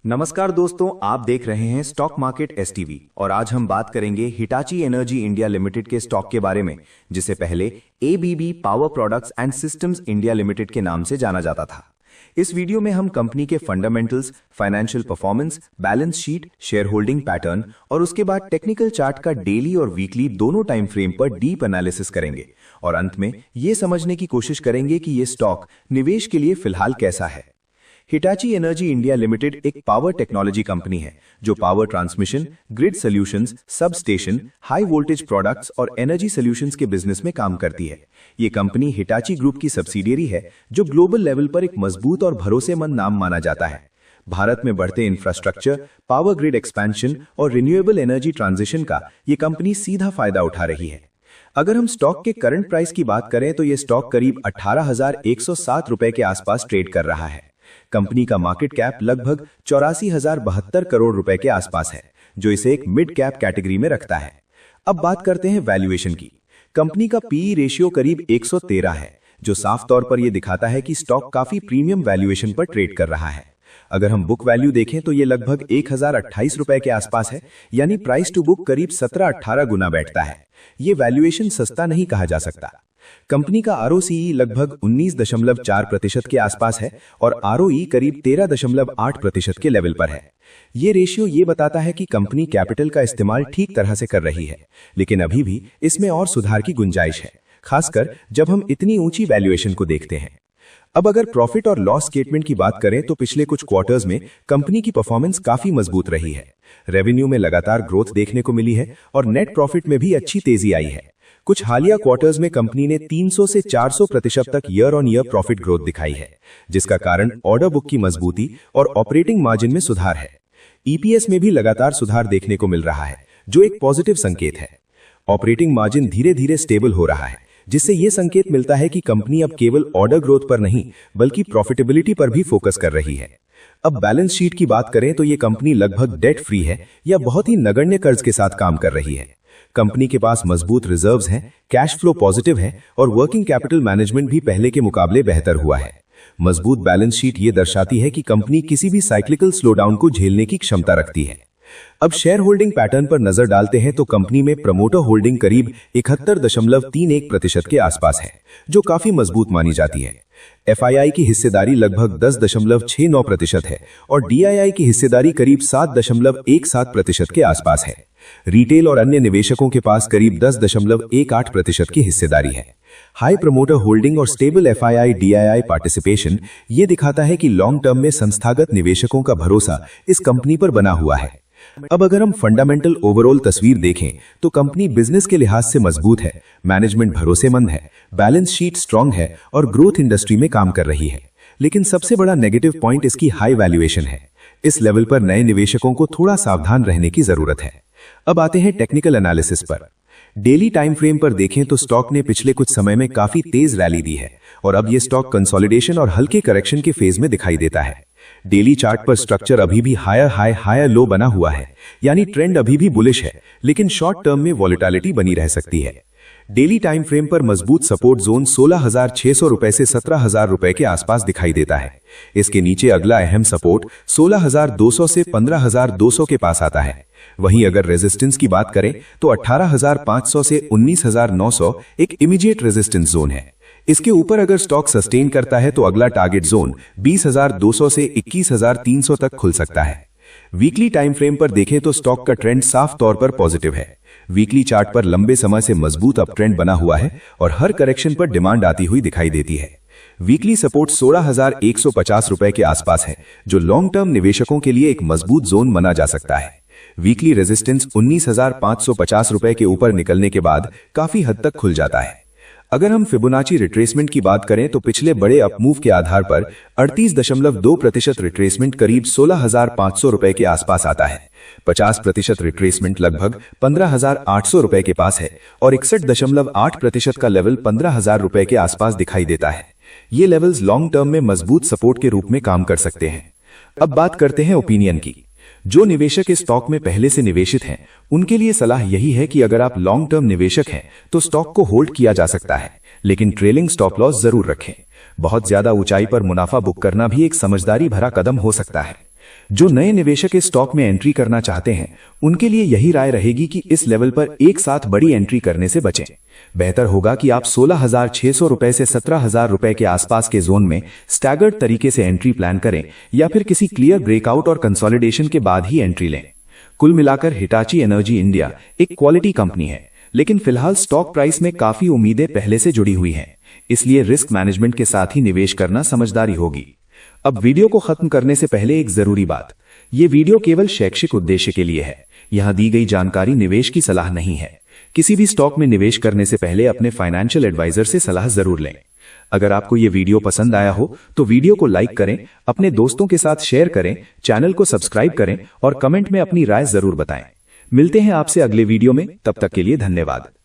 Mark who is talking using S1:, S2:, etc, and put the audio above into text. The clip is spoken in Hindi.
S1: नमस्कार दोस्तों, आप देख रहे हैं स्टॉक मार्केट एसटीवी और आज हम बात करेंगे हिटाची एनर्जी इंडिया लिमिटेड के स्टॉक के बारे में, जिसे पहले ABB power products and systems India limited के नाम से जाना जाता था। इस वीडियो में हम कंपनी के fundamentals, financial performance, balance sheet, share holding pattern और उसके बाद टेक्निकल चार्ट का डेली और वीकली दोनों टाइम फ्रेम पर डीप एनालिसिस करेंगे और अंत में ये समझने की कोशिश करेंगे कि ये स्टॉक निवेश के लिए फिलहाल कैसा है। हिटाची एनर्जी इंडिया लिमिटेड एक पावर टेक्नोलॉजी कंपनी है जो power transmission, grid solutions, sub station, high voltage products और एनर्जी सॉल्यूशंस के बिजनेस में काम करती है। ये कंपनी हिटाची ग्रुप की सब्सिडियरी है जो ग्लोबल लेवल पर एक मजबूत और भरोसेमंद नाम माना जाता है। भारत में बढ़ते इंफ्रास्ट्रक्चर, पावर ग्रिड एक्सपेंशन और रिन्यूएबल एनर्जी ट्रांजिशन का ये कंपनी सीधा फायदा उठा रही है। अगर हम स्टॉक के करंट प्राइस की बात करें तो ये स्टॉक करीब 18,107 रुपए के आसपास ट्रेड कर रहा है। कंपनी का मार्केट कैप लगभग 84,072 करोड़ रुपए के आसपास है, जो इसे एक मिड कैप कैटेगरी में रखता है। अब बात करते हैं वैल्यूएशन की। कंपनी का पीई रेशियो करीब 113 है, जो साफ तौर पर यह दिखाता है कि स्टॉक काफी प्रीमियम वैल्यूएशन पर ट्रेड कर रहा है। अगर हम बुक वैल्यू देखें तो यह लगभग 1,028 रुपए के आसपास है, यानी प्राइस टू बुक करीब 17-18 गुना बैठता है। ये वैल्यूएशन सस्ता नहीं कहा जा सकता। कंपनी का आरओसीई लगभग 19.4% के आसपास है और आरओई करीब 13.8% के लेवल पर है। ये रेशियो ये बताता है कि कंपनी कैपिटल का इस्तेमाल ठीक तरह से कर रही है, लेकिन अभी भी इसमें और सुधार की गुंजाइश है, खासकर जब हम इतनी ऊंची वैल्यूएशन को देखते हैं। अब अगर प्रॉफिट और लॉस स्टेटमेंट की बात करें तो पिछले कुछ क्वार्टर्स में कंपनी की परफॉर्मेंस काफी मजबूत रही है। रेवेन्यू में लगातार ग्रोथ देखने को मिली है और नेट प्रॉफिट में भी अच्छी तेजी आई है। कुछ हालिया क्वार्टर्स में कंपनी ने 300 से 400% तक year on year profit growth दिखाई है, जिसका कारण ऑर्डर बुक की मजबूती और ऑपरेटिंग मार्जिन में सुधार है। ईपीएस में भी लगातार सुधार देखने को मिल रहा है, जो एक पॉजिटिव संकेत है। ऑपरेटिंग मार्जिन धीरे धीरे स्टेबल हो रहा है, जिससे यह संकेत मिलता है कि कंपनी अब केवल ऑर्डर ग्रोथ पर नहीं बल्कि प्रॉफिटेबिलिटी पर भी फोकस कर रही है। अब बैलेंस शीट की बात करें तो यह कंपनी लगभग डेट फ्री है या बहुत ही नगण्य कर्ज के साथ काम कर रही है। कंपनी के पास मजबूत रिजर्व्स हैं, कैश फ्लो पॉजिटिव है और वर्किंग कैपिटल मैनेजमेंट भी पहले के मुकाबले बेहतर हुआ है। मजबूत बैलेंस शीट ये दर्शाती है कि कंपनी किसी भी साइक्लिकल स्लोडाउन को झेलने की क्षमता रखती है। अब शेयर होल्डिंग पैटर्न पर नजर डालते हैं तो कंपनी में प्रमोटर होल्डिंग करीब 71.31% के आसपास है, जो काफी मजबूत मानी जाती है। एफआईआई की हिस्सेदारी लगभग 10.69% है और डीआईआई की हिस्सेदारी करीब 7.17% के आसपास है। रिटेल और अन्य निवेशकों के पास करीब 10.18% की हिस्सेदारी है। हाई प्रमोटर होल्डिंग और स्टेबल एफआईआई डीआईआई पार्टिसिपेशन ये दिखाता है कि लॉन्ग टर्म में संस्थागत निवेशकों का भरोसा इस कंपनी पर बना हुआ है। अब अगर हम फंडामेंटल ओवरऑल तस्वीर देखें तो कंपनी बिजनेस के लिहाज से मजबूत है, मैनेजमेंट भरोसेमंद है, बैलेंस शीट स्ट्रांग है और ग्रोथ इंडस्ट्री में काम कर रही है। लेकिन सबसे बड़ा नेगेटिव पॉइंट इसकी हाई वैल्यूएशन है। इस लेवल पर नए निवेशकों को थोड़ा सावधान रहने की जरूरत है। अब आते हैं टेक्निकल एनालिसिस पर। डेली टाइम फ्रेम पर देखें तो स्टॉक ने पिछले कुछ समय में काफी तेज रैली दी है और अब यह स्टॉक कंसोलिडेशन और हल्के करेक्शन के फेज में दिखाई देता है। डेली चार्ट पर स्ट्रक्चर अभी भी हायर हाई हायर लो बना हुआ है, यानी ट्रेंड अभी भी बुलिश है, लेकिन शॉर्ट टर्म में वॉलेटिलिटी बनी रह सकती है। डेली टाइम फ्रेम पर मजबूत सपोर्ट जोन 16,600 रुपए से 17,000 रुपए के आसपास दिखाई देता है। इसके नीचे अगला अहम सपोर्ट 16,200 से 15,200 के पास आता है। वहीं अगर रेजिस्टेंस की बात करें तो 18,500 से 19,900 एक इमीडिएट रेजिस्टेंस जोन है। इसके ऊपर अगर स्टॉक सस्टेन करता है तो अगला टारगेट जोन 20,200 से 21,300 तक खुल सकता है। वीकली टाइम फ्रेम पर देखें तो स्टॉक का ट्रेंड साफ तौर पर पॉजिटिव है। वीकली चार्ट पर लंबे समय से मजबूत अप ट्रेंड बना हुआ है और हर करेक्शन पर डिमांड आती हुई दिखाई देती है। वीकली सपोर्ट 16,150 रुपए के आसपास है, जो लॉन्ग टर्म निवेशकों के लिए एक मजबूत जोन माना जा सकता है। वीकली रेजिस्टेंस 19,550 रुपए के ऊपर निकलने के बाद काफी हद तक खुल जाता है। अगर हम फिबोनाची रिट्रेसमेंट की बात करें तो पिछले बड़े अपमूव के आधार पर 38.2% रिट्रेसमेंट करीब 16,500 रुपए के आसपास आता है। 50% रिट्रेसमेंट लगभग 15,800 रुपए के पास है और 61.8% का लेवल 15,000 रुपए के आसपास दिखाई देता है। ये लेवल्स लॉन्ग टर्म में मजबूत सपोर्ट के रूप में काम कर सकते हैं। अब बात करते हैं ओपिनियन की। जो निवेशक इस स्टॉक में पहले से निवेशित हैं, उनके लिए सलाह यही है कि अगर आप लॉन्ग टर्म निवेशक हैं तो स्टॉक को होल्ड किया जा सकता है, लेकिन ट्रेलिंग स्टॉप लॉस जरूर रखें। बहुत ज्यादा ऊंचाई पर मुनाफा बुक करना भी एक समझदारी भरा कदम हो सकता है।
S2: जो नए निवेशक इस स्टॉक में एंट्री करना चाहते हैं उनके लिए यही राय रहेगी कि इस लेवल पर एक साथ बड़ी एंट्री करने से बचें। बेहतर होगा कि आप 16,600 रुपए से 17,000 रुपए के आसपास के जोन में स्टैगर्ड तरीके से एंट्री प्लान करें या फिर किसी क्लियर ब्रेकआउट और कंसोलिडेशन के बाद ही एंट्री लें। कुल मिलाकर हिटाची एनर्जी इंडिया एक क्वालिटी कंपनी है, लेकिन फिलहाल स्टॉक प्राइस में काफी उम्मीदें पहले से जुड़ी हुई हैं, इसलिए रिस्क मैनेजमेंट के साथ ही निवेश करना समझदारी होगी। अब वीडियो को खत्म करने से पहले एक जरूरी बात, ये वीडियो केवल शैक्षिक उद्देश्य के लिए है। यहां दी गई जानकारी निवेश की सलाह नहीं है। किसी भी स्टॉक में निवेश करने से पहले अपने फाइनेंशियल एडवाइजर से सलाह जरूर लें। अगर आपको ये वीडियो पसंद आया हो तो वीडियो को लाइक करें, अपने दोस्तों के साथ शेयर करें, चैनल को सब्सक्राइब करें और कमेंट में अपनी राय जरूर बताएं। मिलते हैं आपसे अगले वीडियो में, तब तक के लिए धन्यवाद।